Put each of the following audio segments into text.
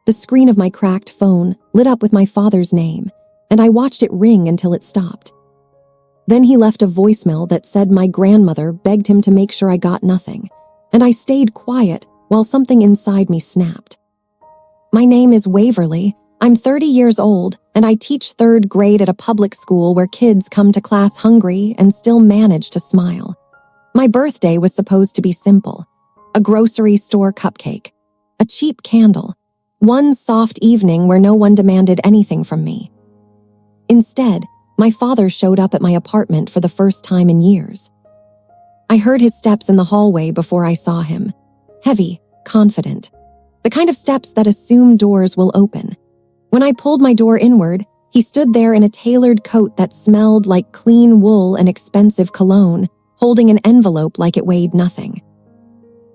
The screen of my cracked phone lit up with my father's name, and I watched it ring until it stopped. Then he left a voicemail that said my grandmother begged him to make sure I got nothing, and I stayed quiet while something inside me snapped. My name is Waverly. I'm 30 years old, and I teach 3rd grade at a public school where kids come to class hungry and still manage to smile. My birthday was supposed to be simple: a grocery store cupcake, a cheap candle, one soft evening where no one demanded anything from me. Instead, my father showed up at my apartment for the first time in years. I heard his steps in the hallway before I saw him. Heavy, confident. The kind of steps that assume doors will open. When I pulled my door inward, he stood there in a tailored coat that smelled like clean wool and expensive cologne, holding an envelope like it weighed nothing.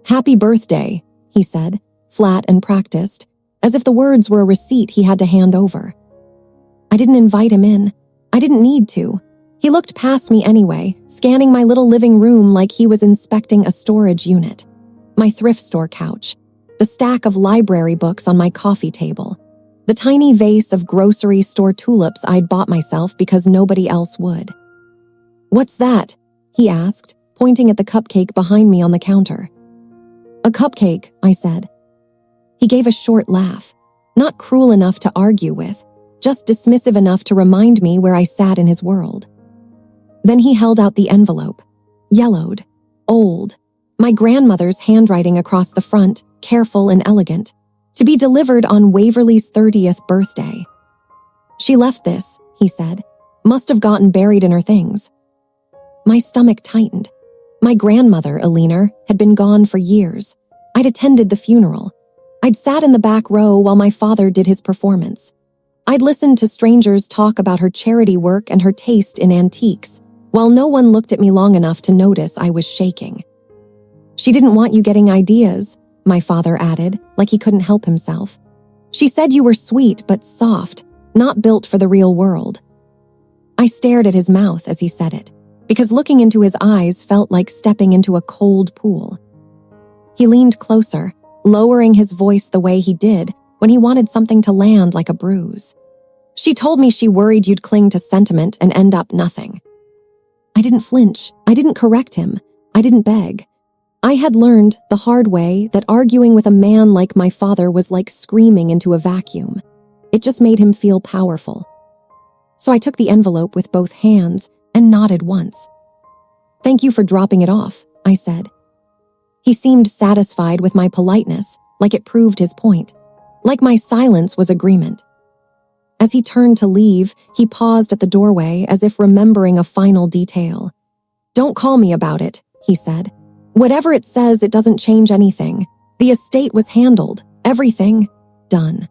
"Happy birthday," he said, flat and practiced, as if the words were a receipt he had to hand over. I didn't invite him in. I didn't need to. He looked past me anyway, scanning my little living room like he was inspecting a storage unit. My thrift store couch, the stack of library books on my coffee table, the tiny vase of grocery store tulips I'd bought myself because nobody else would. "What's that?" he asked, pointing at the cupcake behind me on the counter. "A cupcake," I said. He gave a short laugh, not cruel enough to argue with, just dismissive enough to remind me where I sat in his world. Then he held out the envelope, yellowed, old, my grandmother's handwriting across the front, careful and elegant, to be delivered on Waverly's 30th birthday. "She left this," he said. "Must have gotten buried in her things." My stomach tightened. My grandmother, Alina, had been gone for years. I'd attended the funeral. I'd sat in the back row while my father did his performance. I'd listened to strangers talk about her charity work and her taste in antiques, while no one looked at me long enough to notice I was shaking. "She didn't want you getting ideas," my father added, like he couldn't help himself. "She said you were sweet but soft, not built for the real world." I stared at his mouth as he said it, because looking into his eyes felt like stepping into a cold pool. He leaned closer, lowering his voice the way he did when he wanted something to land like a bruise. "She told me she worried you'd cling to sentiment and end up nothing." I didn't flinch. I didn't correct him. I didn't beg. I had learned the hard way that arguing with a man like my father was like screaming into a vacuum. It just made him feel powerful. So I took the envelope with both hands and nodded once. "Thank you for dropping it off," I said. He seemed satisfied with my politeness, like it proved his point, like my silence was agreement. As he turned to leave, he paused at the doorway as if remembering a final detail. "Don't call me about it," he said. "Whatever it says, it doesn't change anything. The estate was handled, everything done."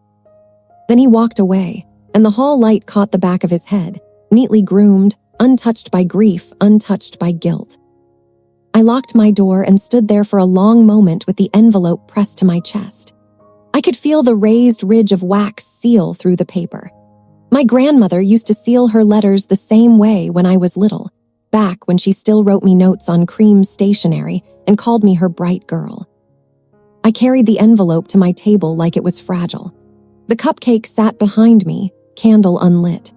Then he walked away, and the hall light caught the back of his head, neatly groomed, untouched by grief, untouched by guilt. I locked my door and stood there for a long moment with the envelope pressed to my chest. I could feel the raised ridge of wax seal through the paper. My grandmother used to seal her letters the same way when I was little, back when she still wrote me notes on cream stationery and called me her bright girl. I carried the envelope to my table like it was fragile. The cupcake sat behind me, candle unlit.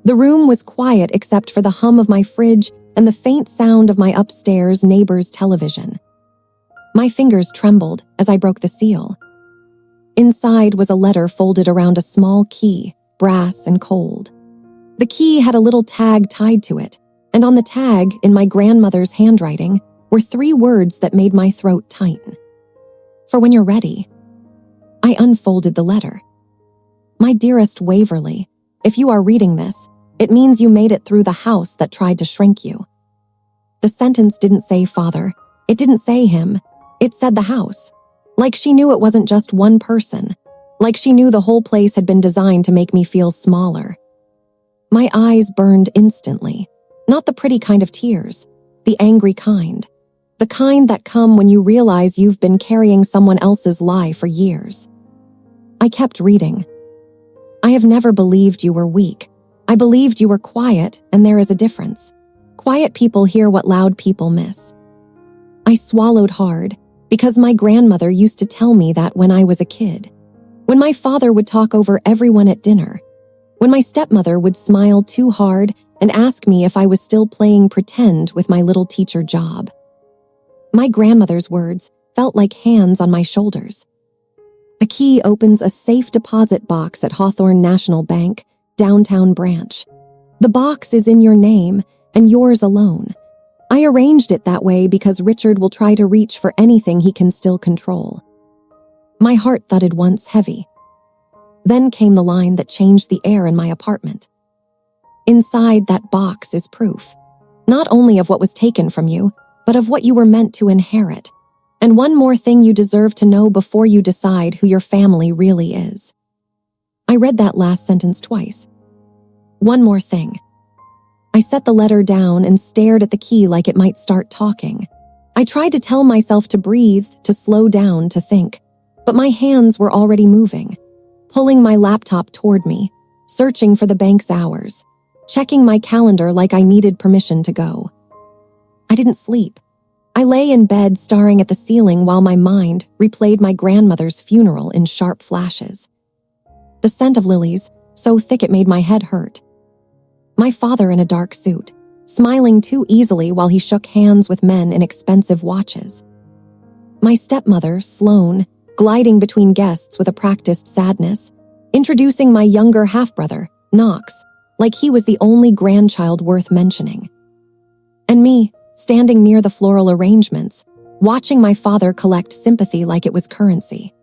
The room was quiet except for the hum of my fridge and the faint sound of my upstairs neighbor's television. My fingers trembled as I broke the seal. Inside was a letter folded around a small key, brass and cold. The key had a little tag tied to it, and on the tag, in my grandmother's handwriting, were 3 words that made my throat tighten. "For when you're ready." I unfolded the letter. "My dearest Waverly, if you are reading this, it means you made it through the house that tried to shrink you." The sentence didn't say father. It didn't say him. It said the house. Like she knew it wasn't just one person. Like she knew the whole place had been designed to make me feel smaller. My eyes burned instantly. Not the pretty kind of tears. The angry kind. The kind that come when you realize you've been carrying someone else's lie for years. I kept reading. "I have never believed you were weak. I believed you were quiet, and there is a difference. Quiet people hear what loud people miss." I swallowed hard, because my grandmother used to tell me that when I was a kid. When my father would talk over everyone at dinner. When my stepmother would smile too hard and ask me if I was still playing pretend with my little teacher job. My grandmother's words felt like hands on my shoulders. The key opens a safe deposit box at Hawthorne National Bank, downtown branch. The box is in your name and yours alone. I arranged it that way because Richard will try to reach for anything he can still control. My heart thudded once heavy. Then came the line that changed the air in my apartment. Inside that box is proof, not only of what was taken from you, but of what you were meant to inherit. And one more thing you deserve to know before you decide who your family really is. I read that last sentence twice. One more thing. I set the letter down and stared at the key like it might start talking. I tried to tell myself to breathe, to slow down, to think, but my hands were already moving, pulling my laptop toward me, searching for the bank's hours, checking my calendar like I needed permission to go. I didn't sleep. I lay in bed staring at the ceiling while my mind replayed my grandmother's funeral in sharp flashes. The scent of lilies, so thick it made my head hurt. My father in a dark suit, smiling too easily while he shook hands with men in expensive watches. My stepmother, Sloane, gliding between guests with a practiced sadness, introducing my younger half-brother, Knox, like he was the only grandchild worth mentioning. And me, standing near the floral arrangements, watching my father collect sympathy like it was currency.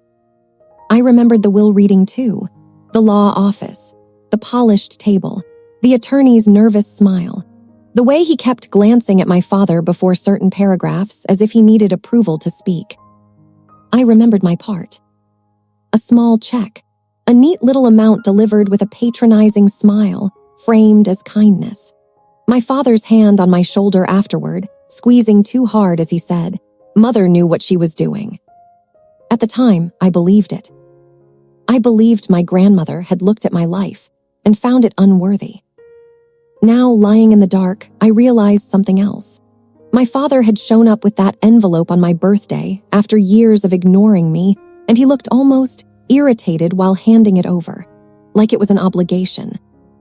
I remembered the will reading too, the law office, the polished table, the attorney's nervous smile, the way he kept glancing at my father before certain paragraphs as if he needed approval to speak. I remembered my part. A small check, a neat little amount delivered with a patronizing smile, framed as kindness. My father's hand on my shoulder afterward, squeezing too hard as he said, "Mother knew what she was doing." At the time, I believed it. I believed my grandmother had looked at my life and found it unworthy. Now, lying in the dark, I realized something else. My father had shown up with that envelope on my birthday after years of ignoring me, and he looked almost irritated while handing it over, like it was an obligation,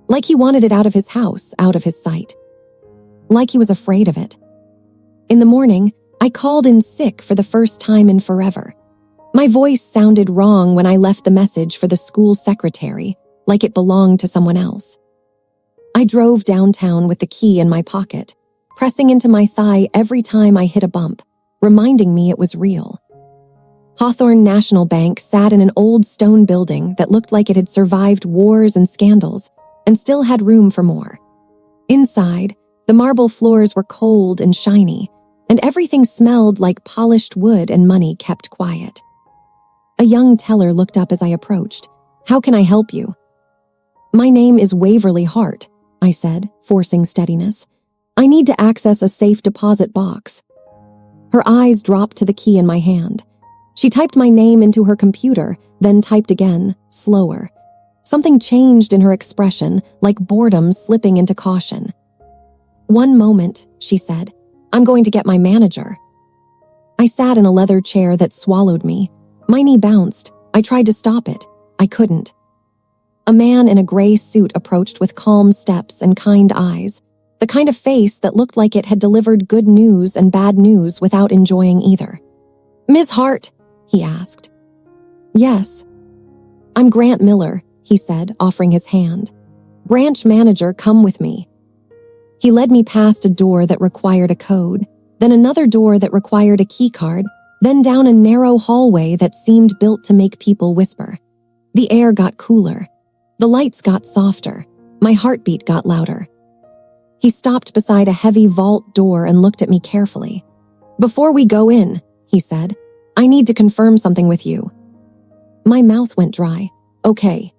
like he wanted it out of his house, out of his sight, like he was afraid of it. In the morning, I called in sick for the first time in forever. My voice sounded wrong when I left the message for the school secretary, like it belonged to someone else. I drove downtown with the key in my pocket, pressing into my thigh every time I hit a bump, reminding me it was real. Hawthorne National Bank sat in an old stone building that looked like it had survived wars and scandals and still had room for more. Inside, the marble floors were cold and shiny, and everything smelled like polished wood and money kept quiet. A young teller looked up as I approached. "How can I help you?" "My name is Waverly Hart," I said, forcing steadiness. "I need to access a safe deposit box." Her eyes dropped to the key in my hand. She typed my name into her computer, then typed again, slower. Something changed in her expression, like boredom slipping into caution. "One moment," she said. "I'm going to get my manager." I sat in a leather chair that swallowed me. My knee bounced. I tried to stop it. I couldn't. A man in a gray suit approached with calm steps and kind eyes, the kind of face that looked like it had delivered good news and bad news without enjoying either. "Ms. Hart?" he asked. "Yes." "I'm Grant Miller," he said, offering his hand. "Branch manager, come with me." He led me past a door that required a code, then another door that required a key card, then down a narrow hallway that seemed built to make people whisper. The air got cooler. The lights got softer. My heartbeat got louder. He stopped beside a heavy vault door and looked at me carefully. "Before we go in," he said, "I need to confirm something with you." My mouth went dry. "Okay."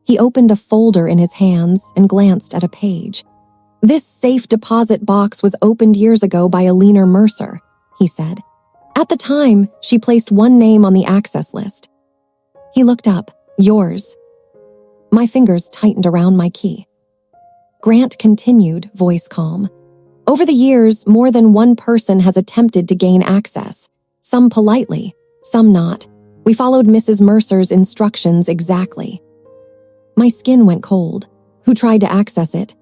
He opened a folder in his hands and glanced at a page. "This safe deposit box was opened years ago by Alina Mercer," he said. "At the time, she placed one name on the access list." He looked up. "Yours." My fingers tightened around my key. Grant continued, voice calm. "Over the years, more than one person has attempted to gain access, some politely, some not. We followed Mrs. Mercer's instructions exactly. My skin went cold. Who tried to access it?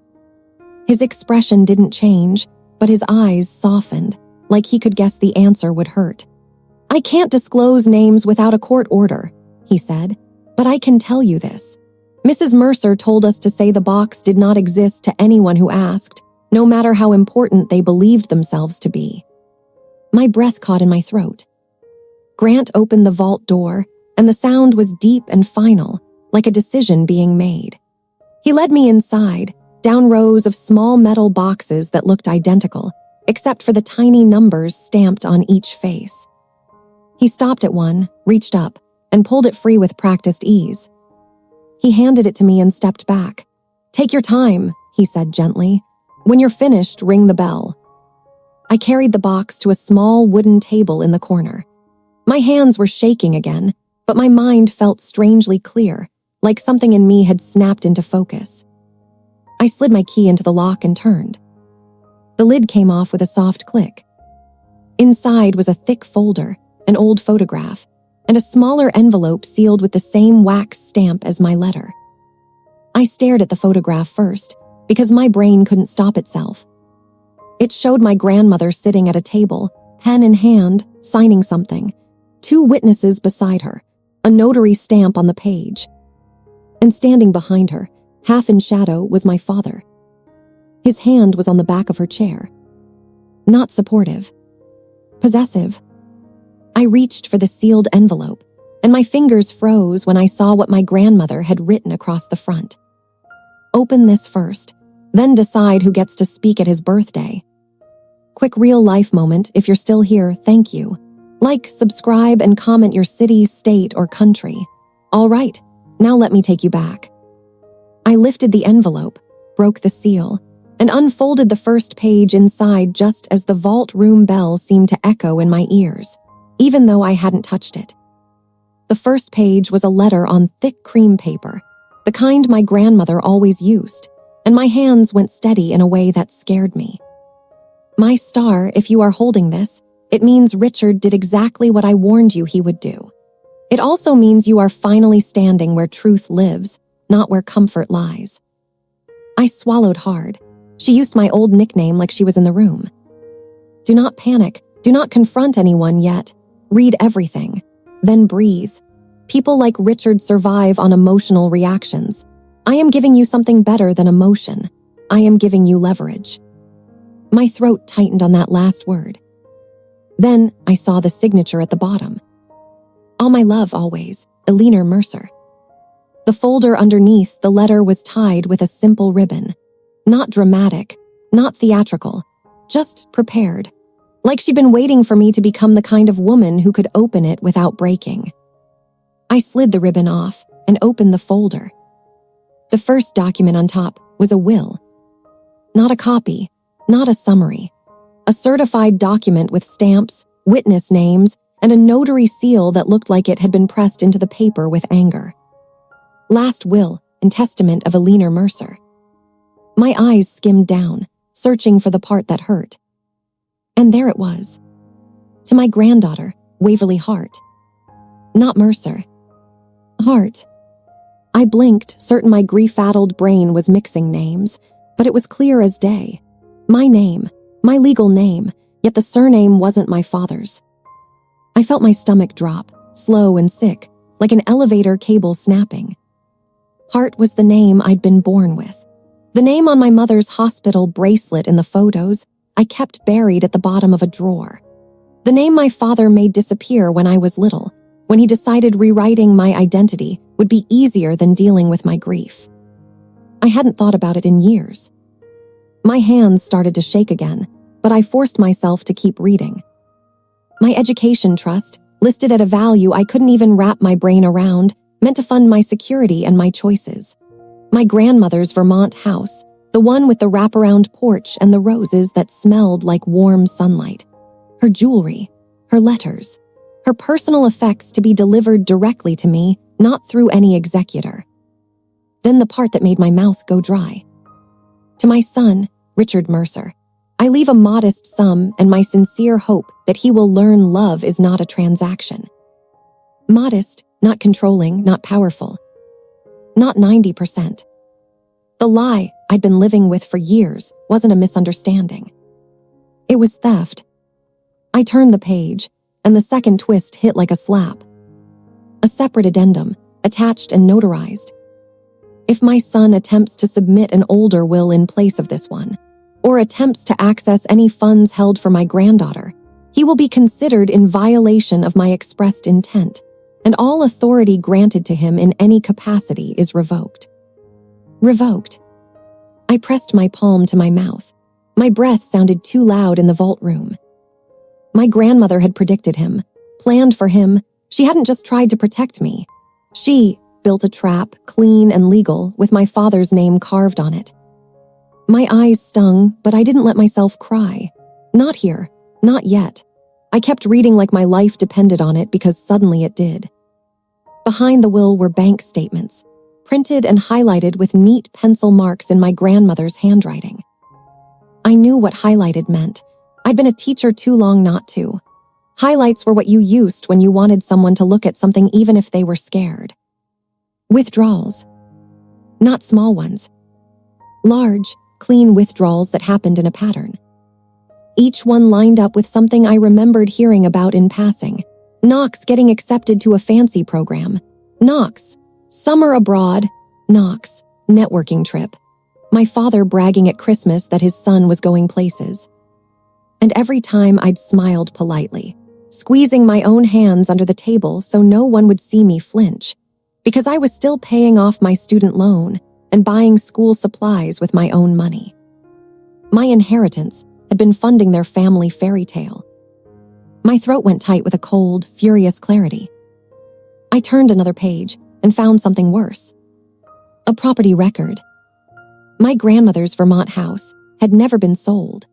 His expression didn't change, but his eyes softened, like he could guess the answer would hurt. I can't disclose names without a court order, he said, but I can tell you this. Mrs. Mercer told us to say the box did not exist to anyone who asked, no matter how important they believed themselves to be. My breath caught in my throat. Grant opened the vault door, and the sound was deep and final, like a decision being made. He led me inside, down rows of small metal boxes that looked identical, except for the tiny numbers stamped on each face. He stopped at one, reached up, and pulled it free with practiced ease. He handed it to me and stepped back. "Take your time," he said gently. "When you're finished, ring the bell." I carried the box to a small wooden table in the corner. My hands were shaking again, but my mind felt strangely clear, like something in me had snapped into focus. I slid my key into the lock and turned. The lid came off with a soft click. Inside was a thick folder, an old photograph, and a smaller envelope sealed with the same wax stamp as my letter. I stared at the photograph first, because my brain couldn't stop itself. It showed my grandmother sitting at a table, pen in hand, signing something, 2 witnesses beside her, a notary stamp on the page. And standing behind her, half in shadow, was my father. His hand was on the back of her chair. Not supportive. Possessive. I reached for the sealed envelope, and my fingers froze when I saw what my grandmother had written across the front. "Open this first, then decide who gets to speak at his birthday. Quick real-life moment, if you're still here, thank you. Like, subscribe, and comment your city, state, or country. All right, now let me take you back." I lifted the envelope, broke the seal, and unfolded the first page inside just as the vault room bell seemed to echo in my ears, even though I hadn't touched it. The first page was a letter on thick cream paper, the kind my grandmother always used, and my hands went steady in a way that scared me. "My star, if you are holding this, it means Richard did exactly what I warned you he would do. It also means you are finally standing where truth lives, not where comfort lies." I swallowed hard. She used my old nickname like she was in the room. "Do not panic. Do not confront anyone yet. Read everything. Then breathe. People like Richard survive on emotional reactions. I am giving you something better than emotion. I am giving you leverage." My throat tightened on that last word. Then I saw the signature at the bottom. "All my love always, Eleanor Mercer." The folder underneath the letter was tied with a simple ribbon. Not dramatic, not theatrical, just prepared. Like she'd been waiting for me to become the kind of woman who could open it without breaking. I slid the ribbon off and opened the folder. The first document on top was a will. Not a copy, not a summary. A certified document with stamps, witness names, and a notary seal that looked like it had been pressed into the paper with anger. Last will and testament of Eleanor Mercer. My eyes skimmed down, searching for the part that hurt. And there it was. To my granddaughter, Waverly Hart. Not Mercer. Hart. I blinked, certain my grief-addled brain was mixing names, but it was clear as day. My name, my legal name, yet the surname wasn't my father's. I felt my stomach drop, slow and sick, like an elevator cable snapping. Hart was the name I'd been born with. The name on my mother's hospital bracelet in the photos I kept buried at the bottom of a drawer. The name my father made disappear when I was little, when he decided rewriting my identity would be easier than dealing with my grief. I hadn't thought about it in years. My hands started to shake again, but I forced myself to keep reading. My education trust, listed at a value I couldn't even wrap my brain around, meant to fund my security and my choices. My grandmother's Vermont house, the one with the wraparound porch and the roses that smelled like warm sunlight. Her jewelry, her letters, her personal effects to be delivered directly to me, not through any executor. Then the part that made my mouth go dry. To my son, Richard Mercer, I leave a modest sum and my sincere hope that he will learn love is not a transaction. Modest, not controlling, not powerful. Not 90%. The lie I'd been living with for years wasn't a misunderstanding. It was theft. I turned the page, and the second twist hit like a slap. A separate addendum, attached and notarized. If my son attempts to submit an older will in place of this one, or attempts to access any funds held for my granddaughter, he will be considered in violation of my expressed intent, and all authority granted to him in any capacity is revoked. Revoked. I pressed my palm to my mouth. My breath sounded too loud in the vault room. My grandmother had predicted him, planned for him. She hadn't just tried to protect me. She built a trap, clean and legal, with my father's name carved on it. My eyes stung, but I didn't let myself cry. Not here. Not yet. I kept reading like my life depended on it because suddenly it did. Behind the will were bank statements, printed and highlighted with neat pencil marks in my grandmother's handwriting. I knew what highlighted meant. I'd been a teacher too long not to. Highlights were what you used when you wanted someone to look at something even if they were scared. Withdrawals. Not small ones. Large, clean withdrawals that happened in a pattern. Each one lined up with something I remembered hearing about in passing. Knox getting accepted to a fancy program. Knox, summer abroad. Knox, networking trip. My father bragging at Christmas that his son was going places. And every time I'd smiled politely, squeezing my own hands under the table so no one would see me flinch, because I was still paying off my student loan and buying school supplies with my own money. My inheritance had been funding their family fairy tale. My throat went tight with a cold, furious clarity. I turned another page and found something worse. A property record. My grandmother's Vermont house had never been sold.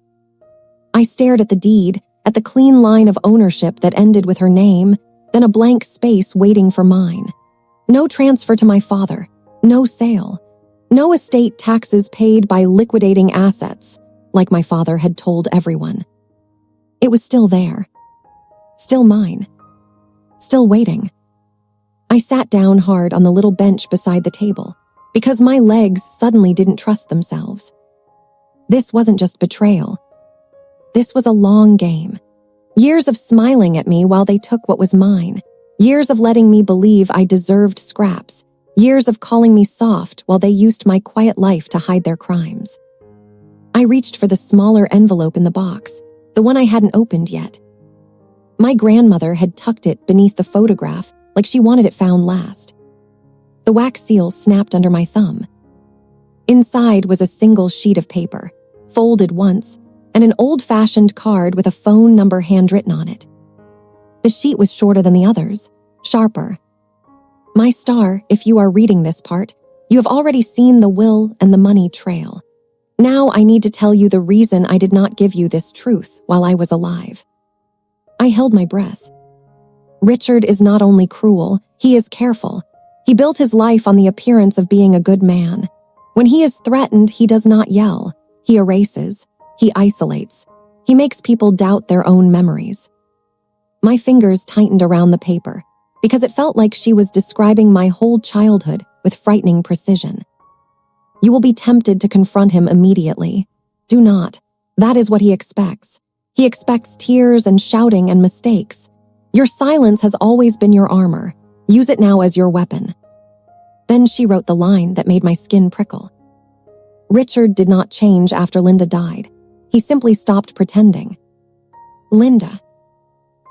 I stared at the deed, at the clean line of ownership that ended with her name, then a blank space waiting for mine. No transfer to my father, no sale, no estate taxes paid by liquidating assets, like my father had told everyone. It was still there. Still mine. Still waiting. I sat down hard on the little bench beside the table, because my legs suddenly didn't trust themselves. This wasn't just betrayal. This was a long game. Years of smiling at me while they took what was mine. Years of letting me believe I deserved scraps. Years of calling me soft while they used my quiet life to hide their crimes. I reached for the smaller envelope in the box, the one I hadn't opened yet. My grandmother had tucked it beneath the photograph like she wanted it found last. The wax seal snapped under my thumb. Inside was a single sheet of paper, folded once, and an old-fashioned card with a phone number handwritten on it. The sheet was shorter than the others, sharper. My star, if you are reading this part, you have already seen the will and the money trail. Now I need to tell you the reason I did not give you this truth while I was alive. I held my breath. Richard is not only cruel, he is careful. He built his life on the appearance of being a good man. When he is threatened, he does not yell. He erases. He isolates. He makes people doubt their own memories. My fingers tightened around the paper because it felt like she was describing my whole childhood with frightening precision. You will be tempted to confront him immediately. Do not. That is what he expects. He expects tears and shouting and mistakes. Your silence has always been your armor. Use it now as your weapon. Then she wrote the line that made my skin prickle. Richard did not change after Linda died. He simply stopped pretending. Linda.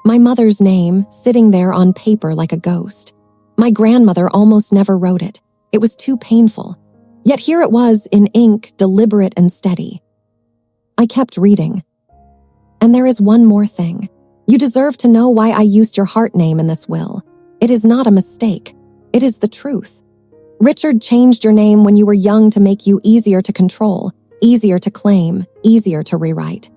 My mother's name, sitting there on paper like a ghost. My grandmother almost never wrote it. It was too painful. Yet here it was in ink, deliberate and steady. I kept reading. And there is one more thing. You deserve to know why I used your heart name in this will. It is not a mistake. It is the truth. Richard changed your name when you were young to make you easier to control, easier to claim, easier to rewrite.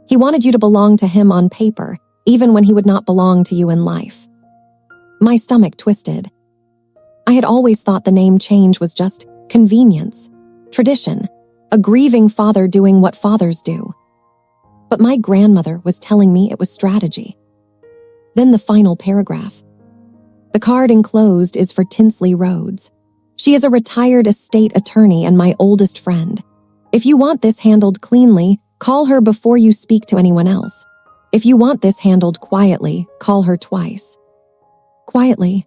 He wanted you to belong to him on paper, even when he would not belong to you in life. My stomach twisted. I had always thought the name change was just convenience, tradition, a grieving father doing what fathers do. But my grandmother was telling me it was strategy. Then the final paragraph. The card enclosed is for Tinsley Rhodes. She is a retired estate attorney and my oldest friend. If you want this handled cleanly, call her before you speak to anyone else. If you want this handled quietly, call her twice. Quietly.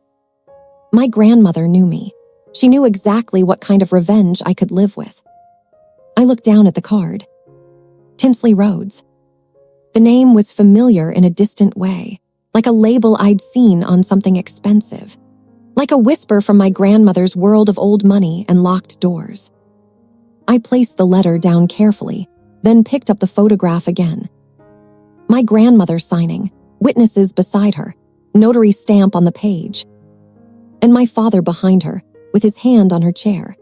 My grandmother knew me. She knew exactly what kind of revenge I could live with. I looked down at the card. Tinsley Rhodes. The name was familiar in a distant way, like a label I'd seen on something expensive, like a whisper from my grandmother's world of old money and locked doors. I placed the letter down carefully, then picked up the photograph again. My grandmother signing, witnesses beside her, notary stamp on the page, and my father behind her, with his hand on her chair.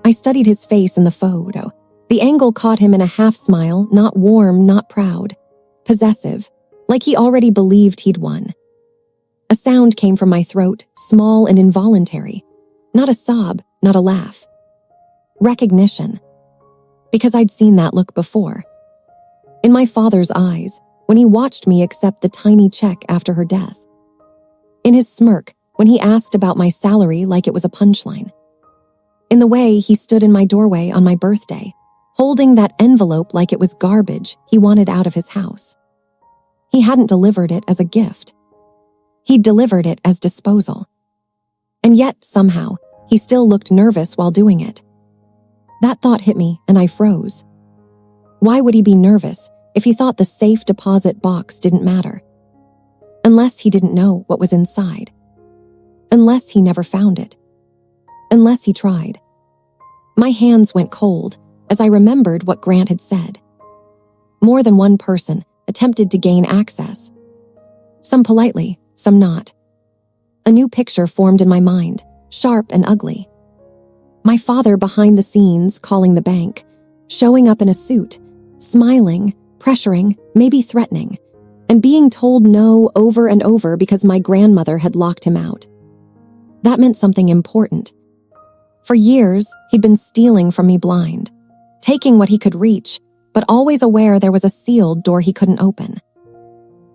I studied his face in the photo. The angle caught him in a half smile, not warm, not proud, possessive, like he already believed he'd won. A sound came from my throat, small and involuntary. Not a sob, not a laugh. Recognition. Because I'd seen that look before. In my father's eyes, when he watched me accept the tiny check after her death. In his smirk, when he asked about my salary like it was a punchline. In the way he stood in my doorway on my birthday, holding that envelope like it was garbage he wanted out of his house. He hadn't delivered it as a gift. He'd delivered it as disposal. And yet, somehow, he still looked nervous while doing it. That thought hit me, and I froze. Why would he be nervous if he thought the safe deposit box didn't matter? Unless he didn't know what was inside. Unless he never found it. Unless he tried. My hands went cold as I remembered what Grant had said. More than one person attempted to gain access. Some politely, some not. A new picture formed in my mind, sharp and ugly. My father behind the scenes calling the bank, showing up in a suit, smiling, pressuring, maybe threatening, and being told no over and over because my grandmother had locked him out. That meant something important. For years, he'd been stealing from me blind, taking what he could reach, but always aware there was a sealed door he couldn't open.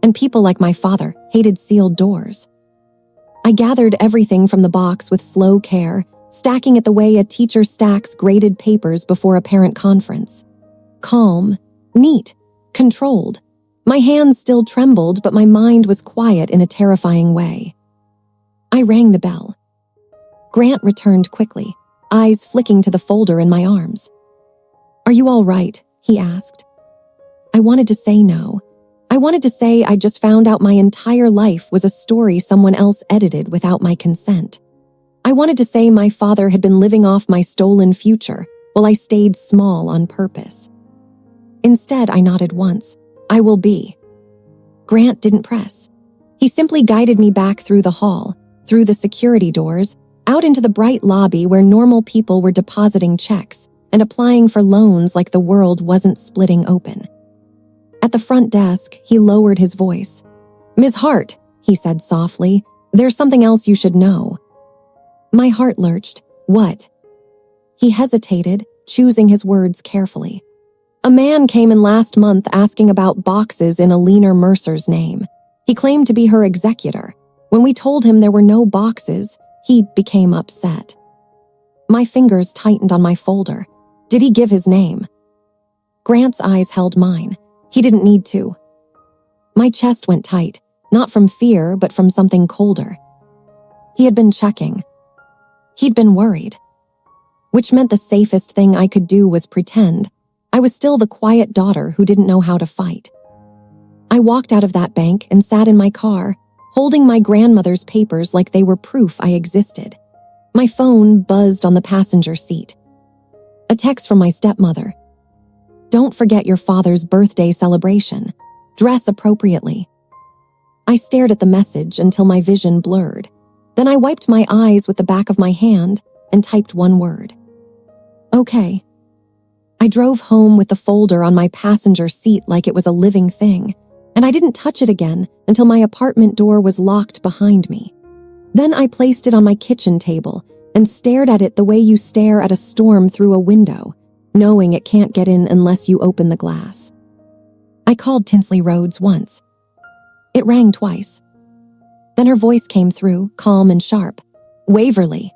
And people like my father hated sealed doors. I gathered everything from the box with slow care, stacking it the way a teacher stacks graded papers before a parent conference. Calm, neat, controlled. My hands still trembled, but my mind was quiet in a terrifying way. I rang the bell. Grant returned quickly, eyes flicking to the folder in my arms. "Are you all right?" he asked. I wanted to say no. I wanted to say I just found out my entire life was a story someone else edited without my consent. I wanted to say my father had been living off my stolen future while I stayed small on purpose. Instead, I nodded once. "I will be." Grant didn't press. He simply guided me back through the hall, through the security doors, out into the bright lobby where normal people were depositing checks and applying for loans like the world wasn't splitting open. At the front desk, he lowered his voice. "Ms. Hart," he said softly, "there's something else you should know." My heart lurched. "What?" He hesitated, choosing his words carefully. "A man came in last month asking about boxes in Alina Mercer's name. He claimed to be her executor. When we told him there were no boxes, he became upset." My fingers tightened on my folder. Did he give his name? Grant's eyes held mine. He didn't need to. My chest went tight, not from fear, but from something colder. He had been checking. He'd been worried. Which meant the safest thing I could do was pretend I was still the quiet daughter who didn't know how to fight. I walked out of that bank and sat in my car, holding my grandmother's papers like they were proof I existed. My phone buzzed on the passenger seat. A text from my stepmother. "Don't forget your father's birthday celebration. Dress appropriately." I stared at the message until my vision blurred. Then I wiped my eyes with the back of my hand and typed one word. "Okay." I drove home with the folder on my passenger seat like it was a living thing, and I didn't touch it again until my apartment door was locked behind me. Then I placed it on my kitchen table and stared at it the way you stare at a storm through a window, knowing it can't get in unless you open the glass. I called Tinsley Rhodes once. It rang twice. Then her voice came through, calm and sharp. Waverly.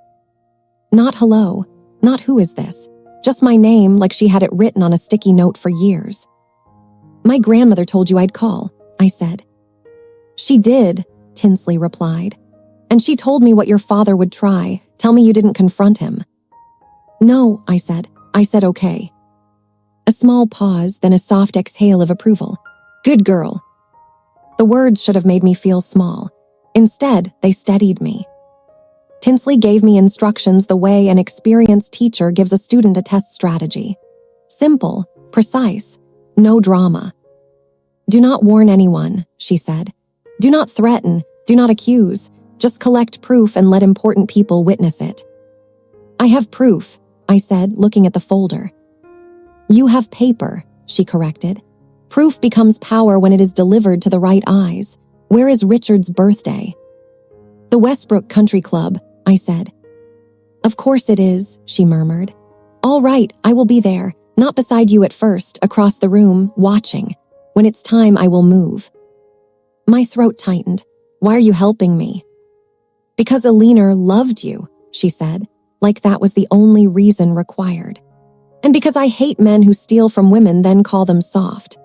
Not hello, not who is this, just my name like she had it written on a sticky note for years. My grandmother told you I'd call, I said. She did, Tinsley replied. And she told me what your father would try. Tell me you didn't confront him. No, I said. I said okay. A small pause, then a soft exhale of approval. Good girl. The words should have made me feel small. Instead, they steadied me. Tinsley gave me instructions the way an experienced teacher gives a student a test strategy. Simple, precise, no drama. Do not warn anyone, she said. Do not threaten, do not accuse. Just collect proof and let important people witness it. I have proof, I said, looking at the folder. You have paper, she corrected. Proof becomes power when it is delivered to the right eyes. Where is Richard's birthday? The Westbrook Country Club, I said. Of course it is, she murmured. All right, I will be there, not beside you at first, across the room, watching. When it's time, I will move. My throat tightened. Why are you helping me? Because Alina loved you, she said, like that was the only reason required. And because I hate men who steal from women then call them soft.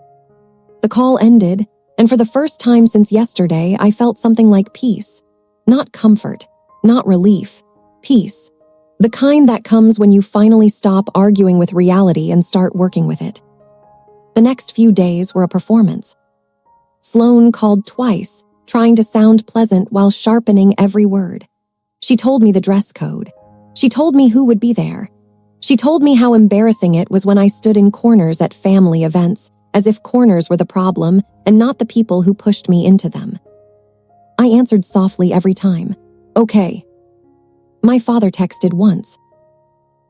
The call ended, and for the first time since yesterday, I felt something like peace. Not comfort, not relief, peace. The kind that comes when you finally stop arguing with reality and start working with it. The next few days were a performance. Sloane called twice, trying to sound pleasant while sharpening every word. She told me the dress code. She told me who would be there. She told me how embarrassing it was when I stood in corners at family events, as if corners were the problem and not the people who pushed me into them. I answered softly every time, okay. My father texted once.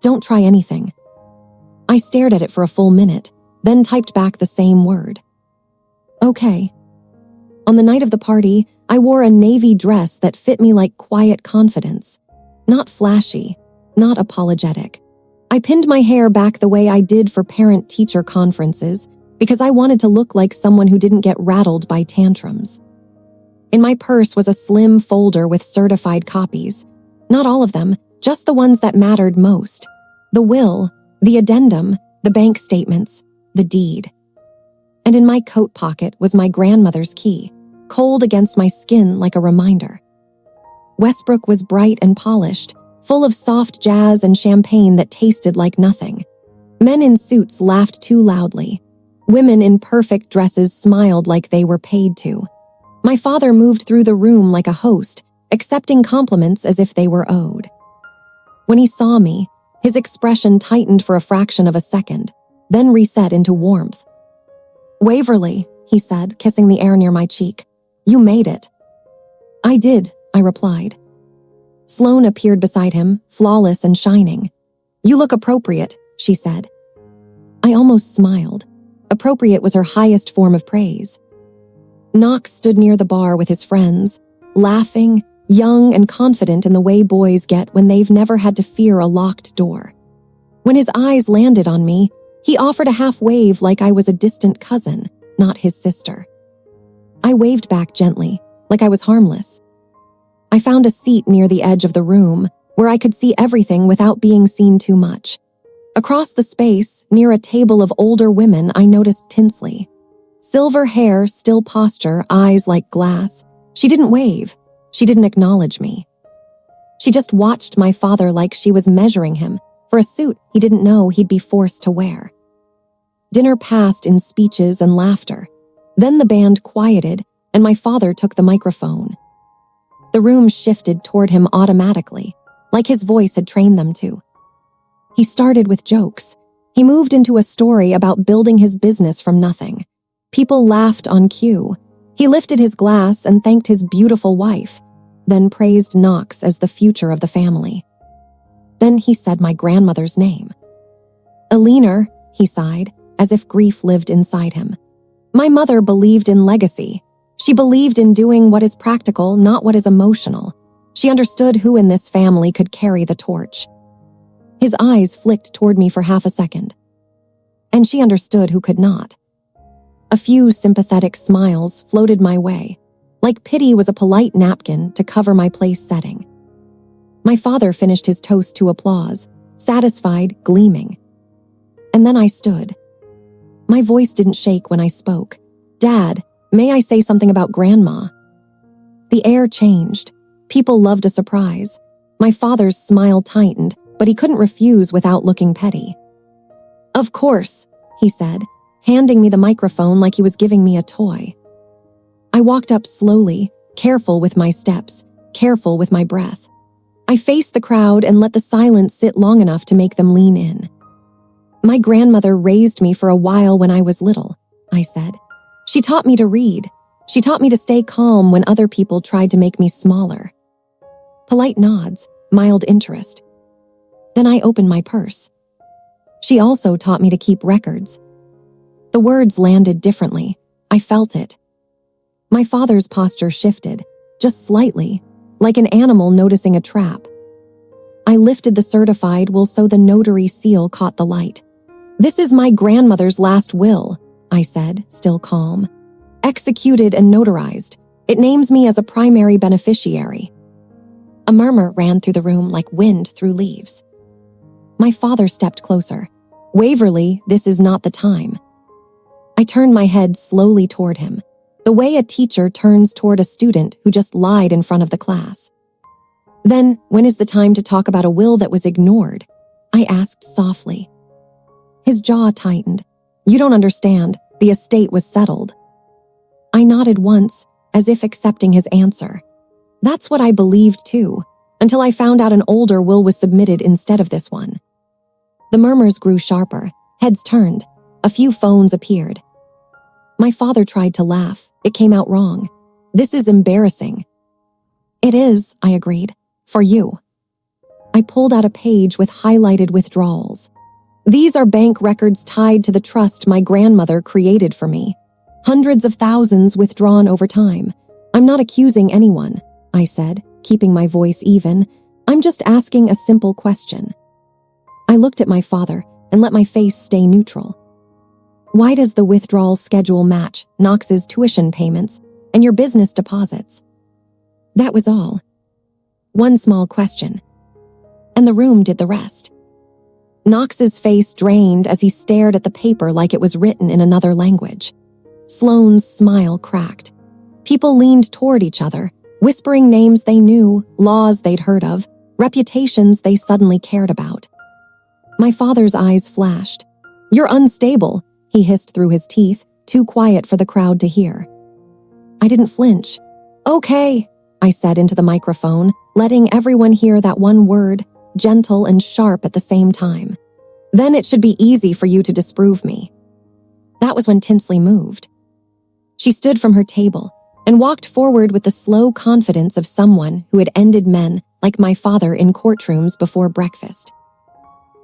Don't try anything. I stared at it for a full minute, then typed back the same word. Okay. On the night of the party, I wore a navy dress that fit me like quiet confidence. Not flashy, not apologetic. I pinned my hair back the way I did for parent-teacher conferences because I wanted to look like someone who didn't get rattled by tantrums. In my purse was a slim folder with certified copies. Not all of them, just the ones that mattered most. The will, the addendum, the bank statements, the deed. And in my coat pocket was my grandmother's key, cold against my skin like a reminder. Westbrook was bright and polished, full of soft jazz and champagne that tasted like nothing. Men in suits laughed too loudly. Women in perfect dresses smiled like they were paid to. My father moved through the room like a host, accepting compliments as if they were owed. When he saw me, his expression tightened for a fraction of a second, then reset into warmth. Waverly, he said, kissing the air near my cheek. You made it. I did, I replied. Sloane appeared beside him, flawless and shining. You look appropriate, she said. I almost smiled. Appropriate was her highest form of praise. Knox stood near the bar with his friends, laughing, young and confident in the way boys get when they've never had to fear a locked door. When his eyes landed on me, he offered a half wave like I was a distant cousin, not his sister. I waved back gently, like I was harmless. I found a seat near the edge of the room, where I could see everything without being seen too much. Across the space, near a table of older women, I noticed Tinsley. Silver hair, still posture, eyes like glass. She didn't wave. She didn't acknowledge me. She just watched my father like she was measuring him for a suit he didn't know he'd be forced to wear. Dinner passed in speeches and laughter. Then the band quieted, and my father took the microphone. The room shifted toward him automatically, like his voice had trained them to. He started with jokes. He moved into a story about building his business from nothing. People laughed on cue. He lifted his glass and thanked his beautiful wife, then praised Knox as the future of the family. Then he said my grandmother's name. Alina, he sighed, as if grief lived inside him. My mother believed in legacy. She believed in doing what is practical, not what is emotional. She understood who in this family could carry the torch. His eyes flicked toward me for half a second. And she understood who could not. A few sympathetic smiles floated my way. like pity was a polite napkin to cover my place setting. My father finished his toast to applause, satisfied, gleaming. And then I stood. My voice didn't shake when I spoke. "Dad, may I say something about Grandma?" The air changed. People loved a surprise. My father's smile tightened, but he couldn't refuse without looking petty. "Of course," he said, handing me the microphone like he was giving me a toy. I walked up slowly, careful with my steps, careful with my breath. I faced the crowd and let the silence sit long enough to make them lean in. "My grandmother raised me for a while when I was little," I said. "She taught me to read. She taught me to stay calm when other people tried to make me smaller." Polite nods, mild interest. Then I opened my purse. "She also taught me to keep records." The words landed differently. I felt it. My father's posture shifted, just slightly, like an animal noticing a trap. I lifted the certified will so the notary seal caught the light. "This is my grandmother's last will," I said, still calm. "Executed and notarized. It names me as a primary beneficiary." A murmur ran through the room like wind through leaves. My father stepped closer. "Waverly, this is not the time." I turned my head slowly toward him, the way a teacher turns toward a student who just lied in front of the class. "Then, when is the time to talk about a will that was ignored?" I asked softly. His jaw tightened. "You don't understand. The estate was settled." I nodded once, as if accepting his answer. That's what I believed too, until I found out an older will was submitted instead of this one. The murmurs grew sharper, heads turned, a few phones appeared. My father tried to laugh. It came out wrong. "This is embarrassing." "It is," I agreed, "for you." I pulled out a page with highlighted withdrawals. "These are bank records tied to the trust my grandmother created for me. Hundreds of thousands withdrawn over time. I'm not accusing anyone," I said, keeping my voice even. "I'm just asking a simple question." I looked at my father and let my face stay neutral. "Why does the withdrawal schedule match Knox's tuition payments and your business deposits?" That was all. One small question. And the room did the rest. Knox's face drained as he stared at the paper like it was written in another language. Sloane's smile cracked. People leaned toward each other, whispering names they knew, laws they'd heard of, reputations they suddenly cared about. My father's eyes flashed. "You're unstable," he hissed through his teeth, too quiet for the crowd to hear. I didn't flinch. "Okay," I said into the microphone, letting everyone hear that one word, gentle and sharp at the same time. "Then it should be easy for you to disprove me." That was when Tinsley moved. She stood from her table and walked forward with the slow confidence of someone who had ended men like my father in courtrooms before breakfast.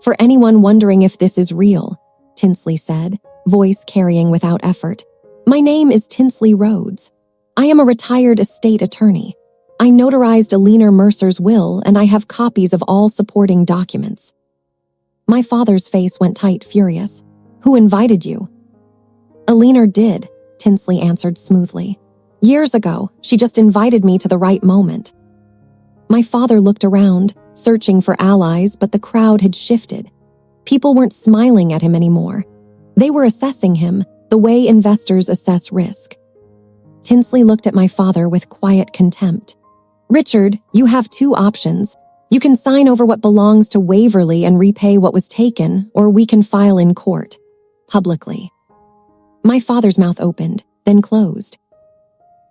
"For anyone wondering if this is real," Tinsley said, voice carrying without effort, "my name is Tinsley Rhodes. I am a retired estate attorney. I notarized Alina Mercer's will and I have copies of all supporting documents." My father's face went tight, furious. "Who invited you?" "Alina did," Tinsley answered smoothly. "Years ago, she just invited me to the right moment." My father looked around, searching for allies, but the crowd had shifted. People weren't smiling at him anymore. They were assessing him the way investors assess risk. Tinsley looked at my father with quiet contempt. "Richard, you have two options. You can sign over what belongs to Waverly and repay what was taken, or we can file in court, publicly." My father's mouth opened, then closed.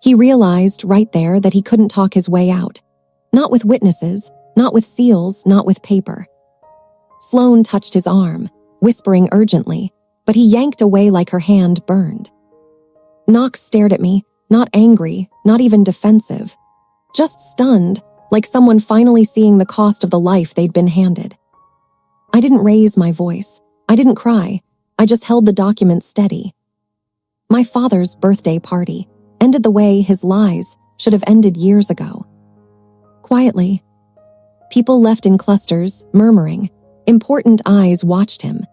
He realized right there that he couldn't talk his way out. Not with witnesses, not with seals, not with paper. Sloane touched his arm, whispering urgently, but he yanked away like her hand burned. Knox stared at me, not angry, not even defensive. Just stunned, like someone finally seeing the cost of the life they'd been handed. I didn't raise my voice. I didn't cry. I just held the document steady. My father's birthday party ended the way his lies should have ended years ago. Quietly. People left in clusters, murmuring. Important eyes watched him,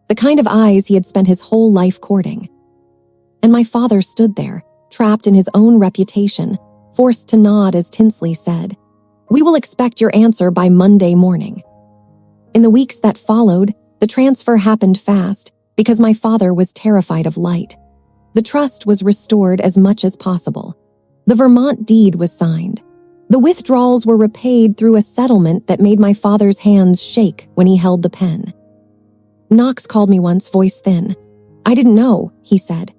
the kind of eyes he had spent his whole life courting. And my father stood there, trapped in his own reputation, forced to nod as Tinsley said, "We will expect your answer by Monday morning." In the weeks that followed, the transfer happened fast because my father was terrified of light. The trust was restored as much as possible. The Vermont deed was signed. The withdrawals were repaid through a settlement that made my father's hands shake when he held the pen. Knox called me once, voice thin. "I didn't know," he said.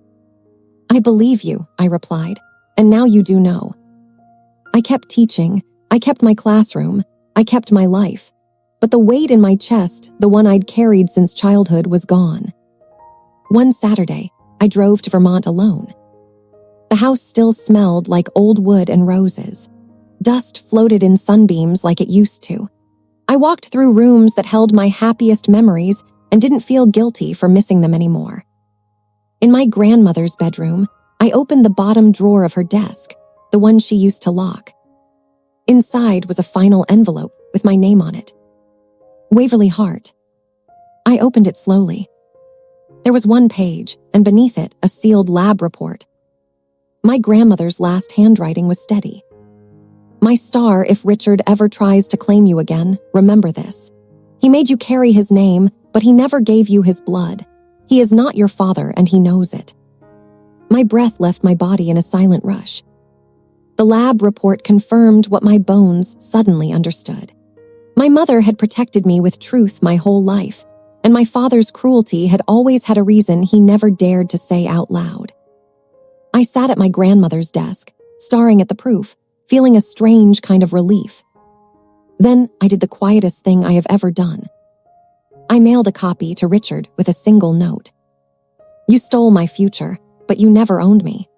"I believe you," I replied, "and now you do know." I kept teaching, I kept my classroom, I kept my life, but the weight in my chest, the one I'd carried since childhood, was gone. One Saturday, I drove to Vermont alone. The house still smelled like old wood and roses. Dust floated in sunbeams like it used to. I walked through rooms that held my happiest memories and didn't feel guilty for missing them anymore. In my grandmother's bedroom, I opened the bottom drawer of her desk, the one she used to lock. Inside was a final envelope with my name on it. Waverly Hart. I opened it slowly. There was one page, and beneath it, a sealed lab report. My grandmother's last handwriting was steady. "My star, if Richard ever tries to claim you again, remember this. He made you carry his name, but he never gave you his blood. He is not your father, and he knows it." My breath left my body in a silent rush. The lab report confirmed what my bones suddenly understood. My mother had protected me with truth my whole life, and my father's cruelty had always had a reason he never dared to say out loud. I sat at my grandmother's desk, staring at the proof, feeling a strange kind of relief. Then I did the quietest thing I have ever done. I mailed a copy to Richard with a single note. "You stole my future, but you never owned me.